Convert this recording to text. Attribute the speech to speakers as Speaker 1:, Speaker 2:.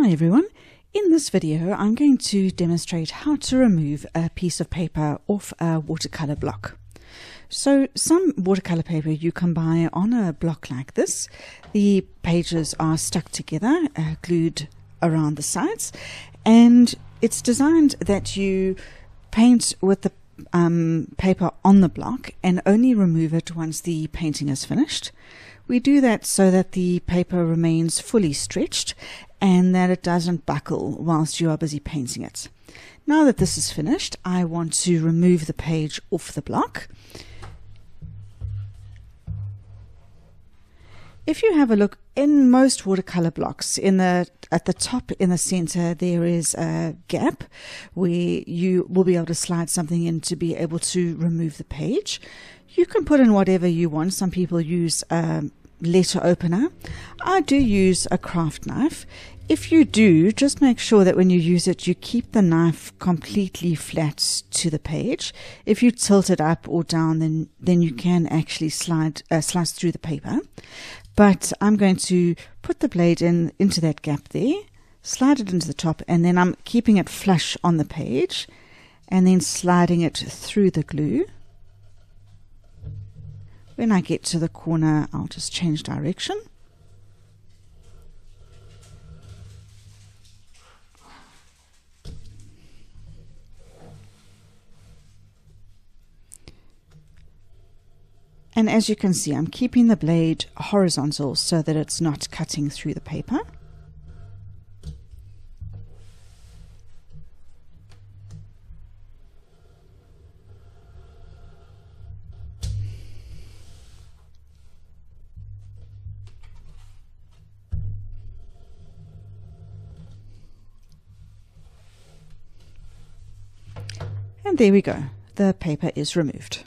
Speaker 1: Hi everyone, in this video I'm going to demonstrate how to remove a piece of paper off a watercolor block. So some watercolor paper you can buy on a block like this. The pages are stuck together, glued around the sides, and it's designed that you paint with the paper on the block and only remove it once the painting is finished. We do that so that the paper remains fully stretched and that it doesn't buckle whilst you are busy painting it. Now that this is finished, I want to remove the page off the block. If you have a look in most watercolor blocks, at the top in the center there is a gap where you will be able to slide something in to be able to remove the page. You can put in whatever you want. Some people use a letter opener. I do use a craft knife. If you do, just make sure that when you use it, you keep the knife completely flat to the page. If you tilt it up or down, then you can actually slice through the paper. But I'm going to put the blade into that gap there, slide it into the top, and then I'm keeping it flush on the page, and then sliding it through the glue. When I get to the corner, I'll just change direction. And as you can see, I'm keeping the blade horizontal so that it's not cutting through the paper. And there we go. The paper is removed.